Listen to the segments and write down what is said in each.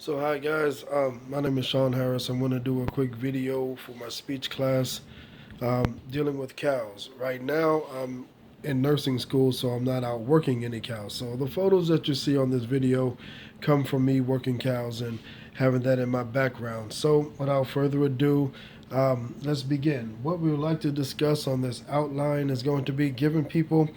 So hi guys, my name is Sean Harris. I'm going to do a quick video for my speech class dealing with cows. Right now I'm in nursing school, so I'm not out working any cows. So the photos that you see on this video come from me working cows and having that in my background. So without further ado, let's begin. What we would like to discuss on this outline is going to be giving people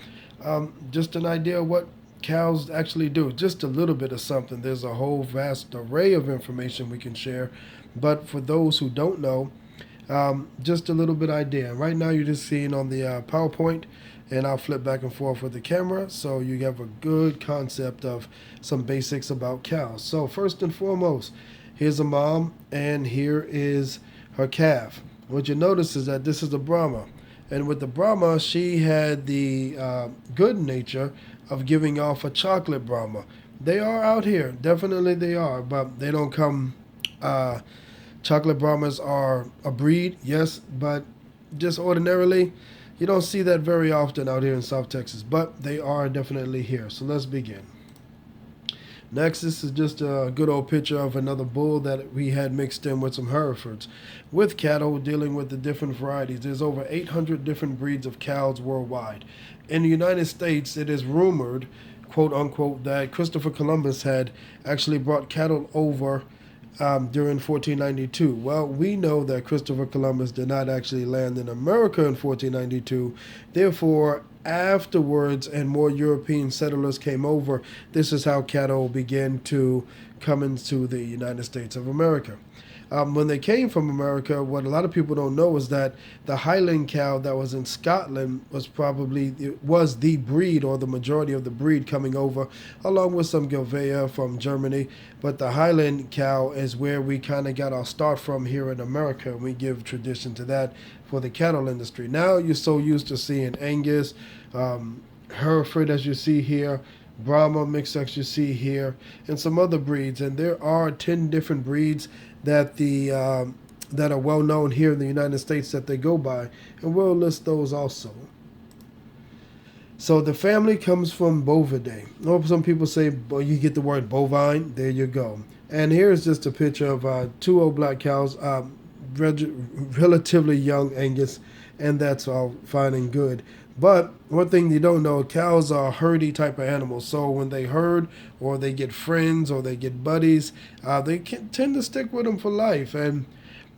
just an idea of what cows actually do. Just a little bit of something. There's a whole vast array of information we can share, but for those who don't know, just a little bit idea. Right now, you're just seeing on the PowerPoint, and I'll flip back and forth with the camera so you have a good concept of some basics about cows. So first and foremost, here's a mom, and here is her calf. What you notice is that this is a Brahma. And with the Brahma, she had the good nature of giving off a chocolate Brahma. They are out here, definitely they are, but they don't come. Chocolate Brahmas are a breed, yes, but just ordinarily, you don't see that very often out here in South Texas, but they are definitely here. So let's begin. Next, this is just a good old picture of another bull that we had mixed in with some Herefords. With cattle, dealing with the different varieties, there's over 800 different breeds of cows worldwide. In the United States, it is rumored, quote unquote, that Christopher Columbus had actually brought cattle over during 1492. Well, we know that Christopher Columbus did not actually land in America in 1492. Therefore, afterwards, and more European settlers came over, this is how cattle began to come into the United States of America. When they came from America, what a lot of people don't know is that the Highland cow that was in Scotland was the breed, or the majority of the breed coming over, along with some Gilvea from Germany. But the Highland cow is where we kind of got our start from here in America, and we give tradition to that for the cattle industry. Now you're so used to seeing Angus, Hereford, as you see here, Brahma mix as you see here, and some other breeds. And there are 10 different breeds that that are well known here in the United States that they go by, and we'll list those also. So the family comes from Bovidae. Or some people say, well, you get the word bovine. There you go. And here's just a picture of two old black cows, relatively young Angus, and that's all fine and good. But one thing you don't know, cows are herdy type of animals. So when they herd, or they get friends, or they get buddies, they can tend to stick with them for life, and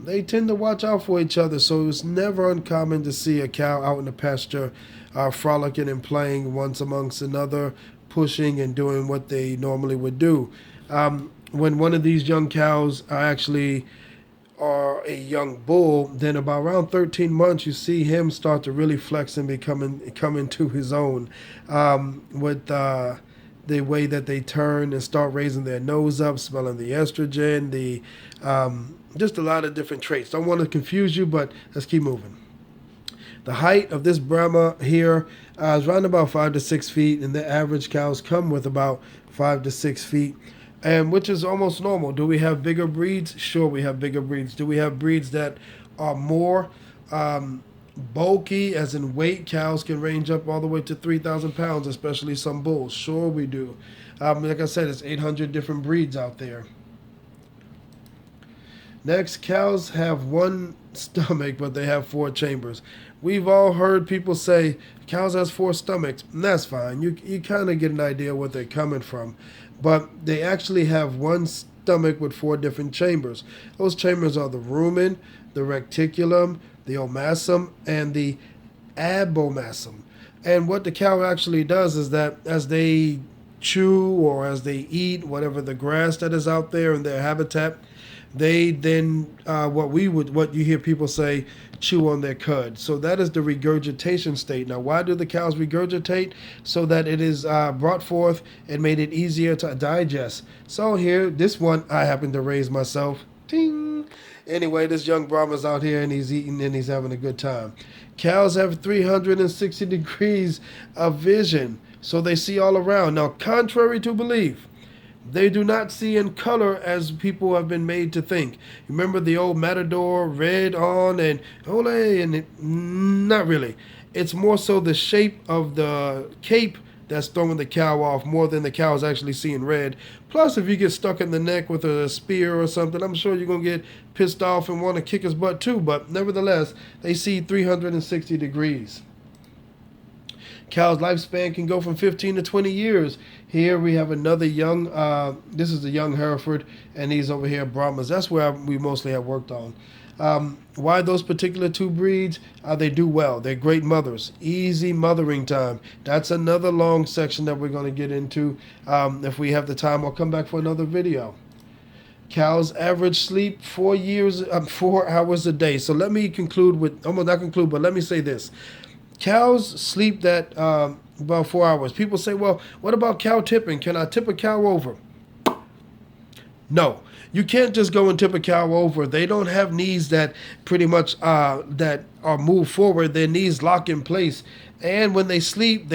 they tend to watch out for each other. So it's never uncommon to see a cow out in the pasture, frolicking and playing once amongst another, pushing and doing what they normally would do. When one of these young cows are a young bull, then about around 13 months, you see him start to really flex and come into his own, with the way that they turn and start raising their nose up, smelling the estrogen, the just a lot of different traits. Don't want to confuse you, but let's keep moving. The height of this Brahma here is around about 5 to 6 feet, and the average cows come with about 5 to 6 feet, and which is almost normal. Do we have bigger breeds? Sure, we have bigger breeds. Do we have breeds that are more bulky, as in weight? Cows can range up all the way to 3,000 pounds, especially some bulls. Sure, we do. Like I said, it's 800 different breeds out there. Next, cows have one stomach, but they have four chambers. We've all heard people say cows has four stomachs, and that's fine. You kind of get an idea what they're coming from. But they actually have one stomach with four different chambers. Those chambers are the rumen, the reticulum, the omasum, and the abomasum. And what the cow actually does is that as they chew, or as they eat whatever the grass that is out there in their habitat, they then what you hear people say, chew on their cud. So that is the regurgitation state. Now, why do the cows regurgitate? So that it is brought forth and made it easier to digest. So here, this one I happen to raise myself. Ting. Anyway, this young Brahma's out here, and he's eating and he's having a good time. Cows have 360 degrees of vision, so they see all around. Now, contrary to belief, they do not see in color as people have been made to think. Remember the old matador, red on and ole, and not really. It's more so the shape of the cape that's throwing the cow off more than the cow is actually seeing red. Plus, if you get stuck in the neck with a spear or something, I'm sure you're going to get pissed off and want to kick his butt too. But nevertheless, they see 360 degrees. Cow's lifespan can go from 15 to 20 years. Here we have another young, this is the young Hereford, and these over here Brahmas. That's where we mostly have worked on. Why those particular two breeds? They do well. They're great mothers. Easy mothering time. That's another long section that we're going to get into. If we have the time, I'll come back for another video. Cows average sleep 4 hours a day. So let me conclude with, almost not conclude, but let me say this. Cows sleep that about 4 hours. People say, well, what about cow tipping? Can I tip a cow over? No. You can't just go and tip a cow over. They don't have knees that pretty much that are moved forward. Their knees lock in place. And when they sleep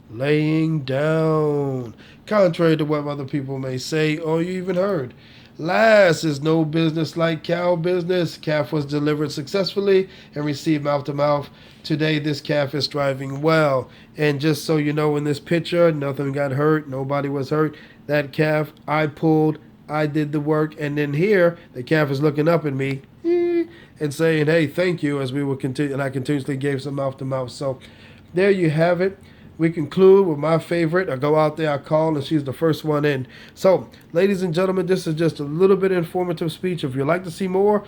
laying down. Contrary to what other people may say or you even heard. Last is no business like cow business. Calf was delivered successfully and received mouth to mouth. Today, this calf is thriving well. And just so you know, in this picture, nothing got hurt. Nobody was hurt. That calf, I pulled. I did the work. And then here, the calf is looking up at me and saying, hey, thank you, as we will continue. And I continuously gave some mouth to mouth. So there you have it. We conclude with my favorite. I go out there, I call, and she's the first one in. So, ladies and gentlemen, this is just a little bit informative speech. If you'd like to see more,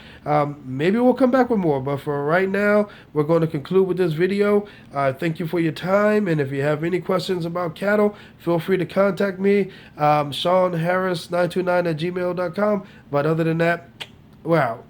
maybe we'll come back with more. But for right now, we're going to conclude with this video. Thank you for your time. And if you have any questions about cattle, feel free to contact me, SeanHarris929@gmail.com. But other than that, we're out.